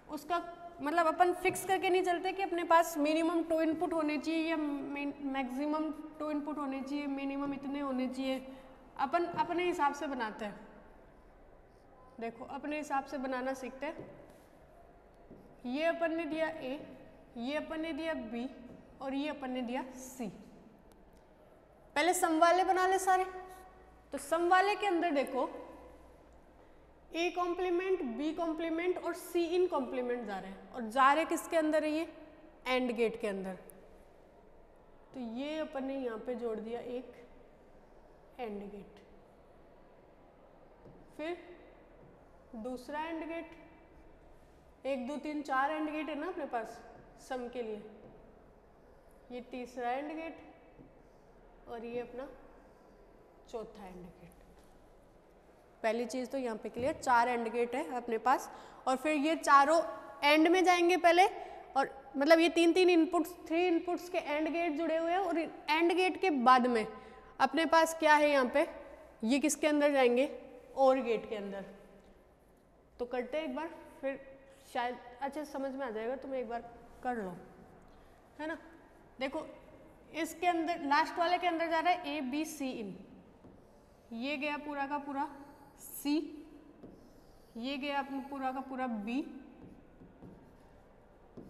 उसका मतलब अपन फिक्स करके नहीं चलते कि अपने पास मिनिमम 2 इनपुट होने चाहिए या मैक्सिमम 2 इनपुट होने चाहिए, मिनिमम इतने होने चाहिए। अपन अपने हिसाब से बनाते हैं। देखो अपने हिसाब से बनाना सीखते हैं। ये अपन ने दिया ए, ये अपन ने दिया बी और ये अपन ने दिया सी। पहले सम वाले बना ले सारे। तो सम वाले के अंदर देखो ए कॉम्प्लीमेंट, बी कॉम्प्लीमेंट और सी इन कॉम्प्लीमेंट जा रहे हैं, और जा रहे किसके अंदर है, ये एंड गेट के अंदर। तो ये अपन ने यहाँ पे जोड़ दिया एक एंड गेट, फिर दूसरा एंड गेट, 1 2 3 4 एंड गेट है ना अपने पास सम के लिए, ये तीसरा एंड गेट और ये अपना चौथा एंड गेट। पहली चीज तो यहाँ पे क्लियर, 4 एंड गेट है अपने पास, और फिर ये चारों एंड में जाएंगे पहले, और मतलब ये 3 इनपुट्स, 3 इनपुट्स के एंड गेट जुड़े हुए हैं, और एंड गेट के बाद में अपने पास क्या है यहाँ पे, ये किसके अंदर जाएंगे, और गेट के अंदर। तो करते हैं एक बार, फिर शायद अच्छे समझ में आ जाएगा, तुम एक बार कर लो, है ना। देखो इसके अंदर लास्ट वाले के अंदर जा रहा है ए बी सी इन, ये गया पूरा का पूरा सी, ये गया अपना पूरा का पूरा बी,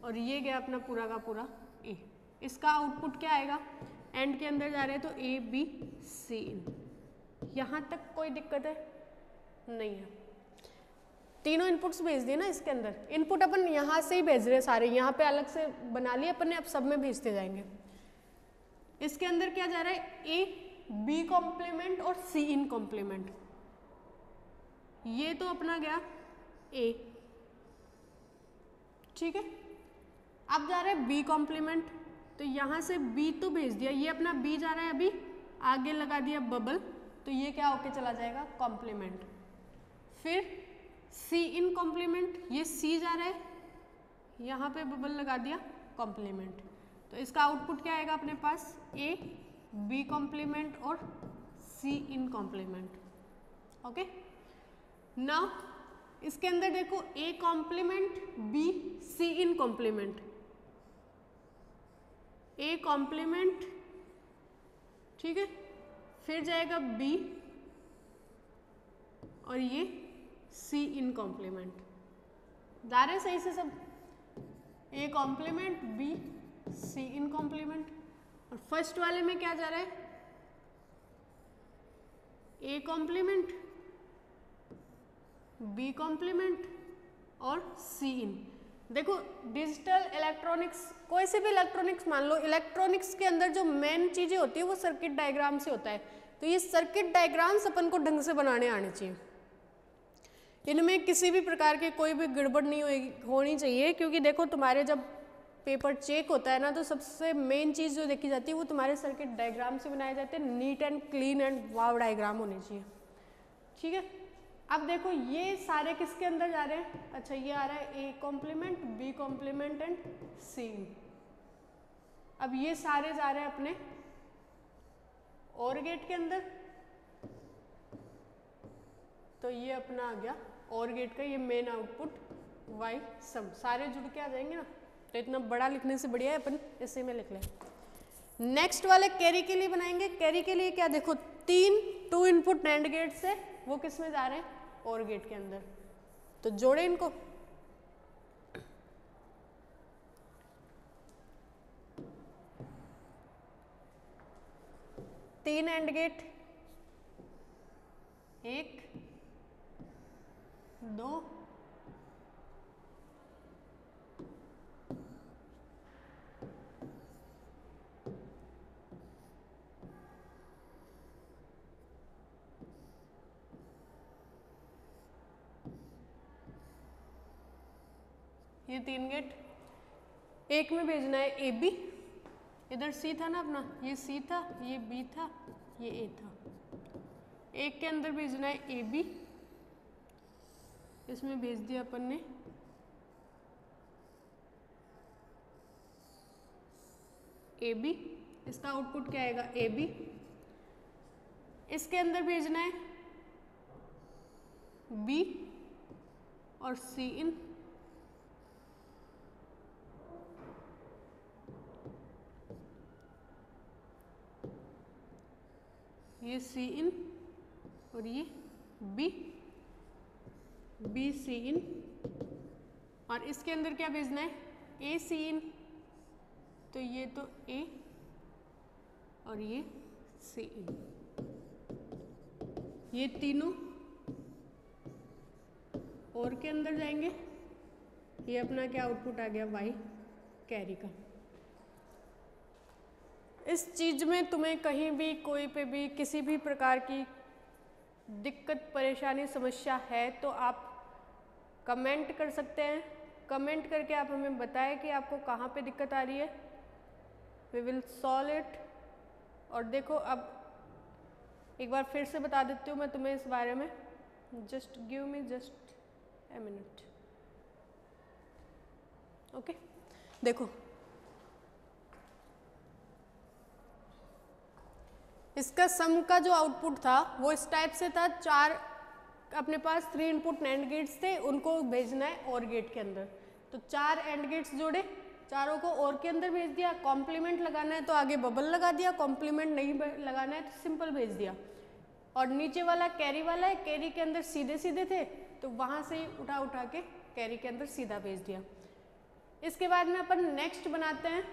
और ये गया अपना पूरा का पूरा ए। इसका आउटपुट क्या आएगा, एंड के अंदर जा रहे हैं तो ए बी सी इन। यहाँ तक कोई दिक्कत है नहीं है, तीनों इनपुट्स भेज दिए ना इसके अंदर। इनपुट अपन यहाँ से ही भेज रहे हैं सारे, यहाँ पे अलग से बना लिए अपन ने, अब सब में भेजते जाएंगे। इसके अंदर क्या जा रहा है, ए बी कॉम्प्लीमेंट और सी इन कॉम्प्लीमेंट। ये तो अपना गया ए, ठीक है। अब जा रहा है बी कॉम्प्लीमेंट, तो यहाँ से बी तो भेज दिया, ये अपना बी जा रहा है, अभी आगे लगा दिया बबल, तो ये क्या होके चला जाएगा, कॉम्प्लीमेंट। फिर सी इन कॉम्प्लीमेंट, ये सी जा रहा है, यहाँ पे बबल लगा दिया कॉम्प्लीमेंट। तो इसका आउटपुट क्या आएगा अपने पास, ए बी कॉम्प्लीमेंट और C in complement. Okay, now इसके अंदर देखो A complement B C in complement, A complement, ठीक है, फिर जाएगा बी और ये सी इन कॉम्प्लीमेंट। जा रहे सही से सब, A complement B C in complement. और फर्स्ट वाले में क्या जा रहा है, ए कॉम्प्लीमेंट बी कॉम्प्लीमेंट और सी इन। देखो डिजिटल इलेक्ट्रॉनिक्स, कोई से भी इलेक्ट्रॉनिक्स मान लो, इलेक्ट्रॉनिक्स के अंदर जो मेन चीजें होती है वो सर्किट डायग्राम से होता है। तो ये सर्किट डायग्राम्स अपन को ढंग से बनाने आने चाहिए, इनमें किसी भी प्रकार के कोई भी गड़बड़ नहीं होनी चाहिए। क्योंकि देखो तुम्हारे जब पेपर चेक होता है ना, तो सबसे मेन चीज़ जो देखी जाती है वो तुम्हारे सर्किट डायग्राम से बनाए जाते हैं। Neat and clean and wow diagram होने चाहिए, ठीक है। अब देखो ये सारे किसके अंदर जा रहे हैं, अच्छा ये आ रहा है A complement B complement and C. अब ये सारे जा रहे हैं अपने और गेट के अंदर, तो ये अपना आ गया और गेट का ये मेन आउटपुट वाई सम, सारे जुड़ के आ जाएंगे ना। तो इतना बड़ा लिखने से बढ़िया है अपन इसी में लिख लें। नेक्स्ट वाले कैरी के लिए बनाएंगे। कैरी के लिए क्या, देखो 3 2 इनपुट नैंड गेट से वो किस में जा रहे हैं, और गेट के अंदर। तो जोड़े इनको, तीन एंड गेट, 1 2 ये 3 गेट, एक में भेजना है ए बी, इधर सी था ना अपना, ये सी था, ये बी था, ये ए था। एक के अंदर भेजना है ए बी, इसमें भेज दिया अपन ने ए बी, इसका आउटपुट क्या आएगा ए बी। इसके अंदर भेजना है बी और सी इन, ये सी इन और ये बी। बी सी इन, और इसके अंदर क्या भेजना है, ए सी इन, तो ये तो ए और ये सी इन, ये तीनों और के अंदर जाएंगे। ये अपना क्या आउटपुट आ गया, वाई कैरी का। इस चीज में तुम्हें कहीं भी कोई पे भी किसी भी प्रकार की दिक्कत परेशानी समस्या है तो आप कमेंट कर सकते हैं। कमेंट करके आप हमें बताएं कि आपको कहाँ पे दिक्कत आ रही है, वी विल सॉल्व इट। और देखो अब एक बार फिर से बता देती हूँ मैं तुम्हें इस बारे में, just give me just a minute. Okay, देखो इसका सम का जो आउटपुट था वो इस टाइप से था, चार अपने पास 3 इनपुट नैंड गेट्स थे, उनको भेजना है और गेट के अंदर। तो 4 एंड गेट्स जोड़े, चारों को और के अंदर भेज दिया। कॉम्प्लीमेंट लगाना है तो आगे बबल लगा दिया, कॉम्प्लीमेंट नहीं लगाना है तो सिंपल भेज दिया। और नीचे वाला कैरी वाला है, कैरी के अंदर सीधे सीधे थे तो वहाँ से उठा उठा के कैरी के अंदर सीधा भेज दिया। इसके बाद में अपन नेक्स्ट बनाते हैं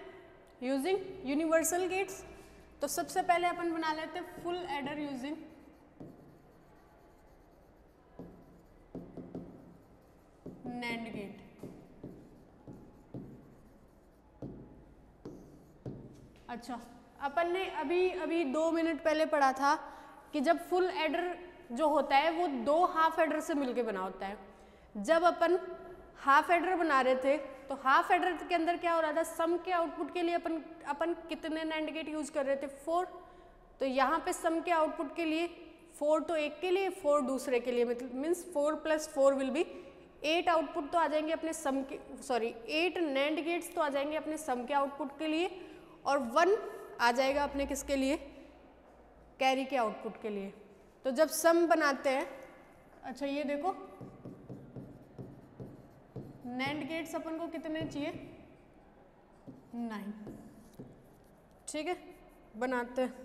यूजिंग यूनिवर्सल गेट्स। तो सबसे पहले अपन बना लेते हैं full adder using NAND gate. अच्छा, अपन ने अभी 2 मिनट पहले पढ़ा था कि जब फुल एडर जो होता है वो 2 हाफ एडर से मिलके बना होता है। जब अपन हाफ एडर बना रहे थे तो हाफ एडर के अंदर क्या हो रहा था, सम के आउटपुट के लिए अपन कितने नैंड गेट यूज कर रहे थे, 4। तो यहाँ पे सम के आउटपुट के लिए 4 तो एक के लिए, 4 दूसरे के लिए, मतलब मीन्स 4 + 4 विल बी 8 आउटपुट तो आ जाएंगे अपने सम के, 8 नैंड गेट्स तो आ जाएंगे अपने सम के आउटपुट के लिए, और 1 आ जाएगा अपने किसके लिए, कैरी के आउटपुट के लिए। तो जब सम बनाते हैं, अच्छा ये देखो नैंड गेट्स अपन को कितने चाहिए, 9। ठीक है, बनाते हैं।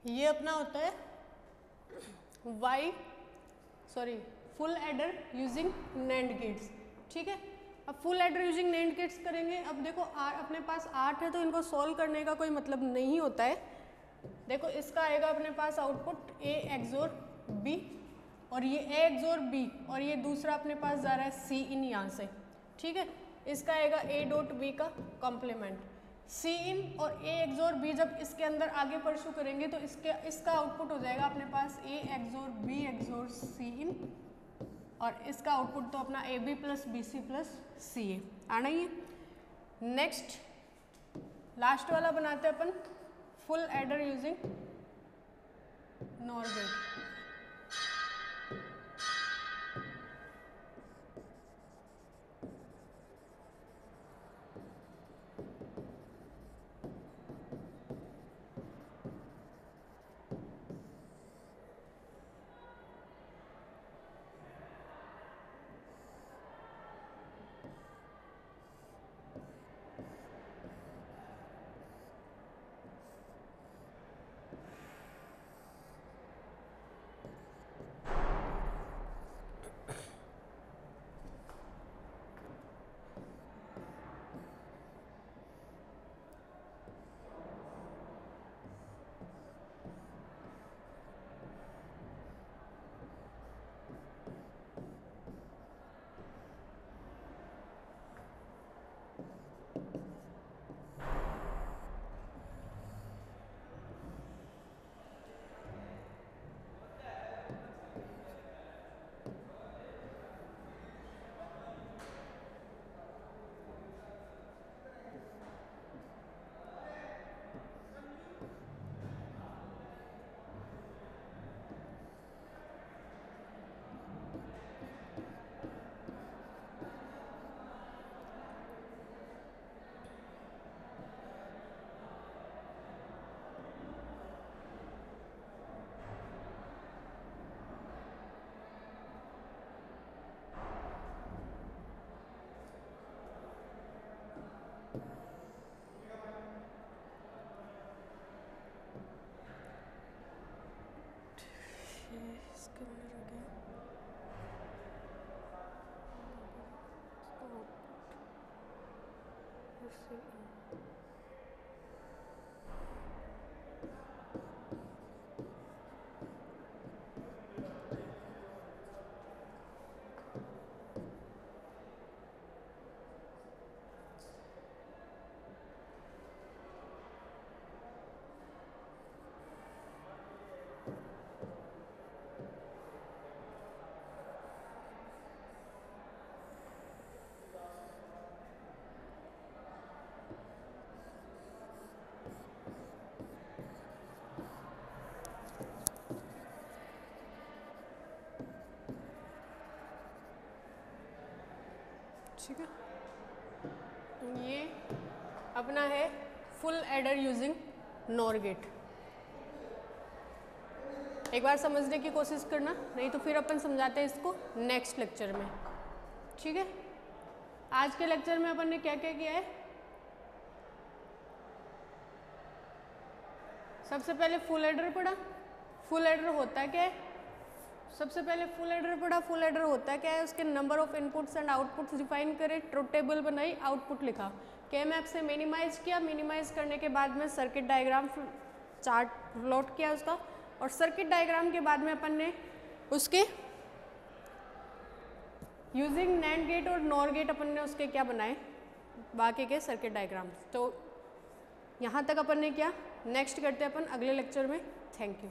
ये अपना होता है full adder using NAND gates. ठीक है, अब full adder using NAND gates करेंगे। अब देखो अपने पास 8 है तो इनको सॉल्व करने का कोई मतलब नहीं होता है। देखो इसका आएगा अपने पास आउटपुट A XOR B, और ये A XOR B, और ये दूसरा अपने पास जा रहा है C इन यहाँ से। ठीक है, इसका आएगा A डॉट B का कॉम्प्लीमेंट। C इन और A XOR B जब इसके अंदर आगे परस्यू करेंगे तो इसका आउटपुट हो जाएगा अपने पास A XOR B XOR C in, और इसका आउटपुट तो अपना AB plus BC plus CA आना ही है। नेक्स्ट लास्ट वाला बनाते हैं अपन full adder using NOR gate. ठीक है, ये अपना है full adder using NOR gate. एक बार समझने की कोशिश करना, नहीं तो फिर अपन समझाते हैं इसको नेक्स्ट लेक्चर में। ठीक है, आज के लेक्चर में अपन ने क्या क्या किया है। सबसे पहले फुल एडर पढ़ा। फुल एडर होता क्या है, सबसे पहले फुल एडर पढ़ा। फुल एडर होता क्या है, उसके number of inputs and outputs define करे, ट्रुथ टेबल बनाई, आउटपुट लिखा, के मैप से मिनिमाइज किया। मिनिमाइज करने के बाद में सर्किट डायग्राम चार्ट प्लॉट किया उसका, और सर्किट डायग्राम के बाद में अपन ने उसके यूजिंग नैंड गेट और NOR गेट अपन ने उसके क्या बनाए, बाकी के सर्किट डायग्राम। तो यहाँ तक अपन ने किया। नेक्स्ट करते हैं अपन अगले लेक्चर में। Thank you.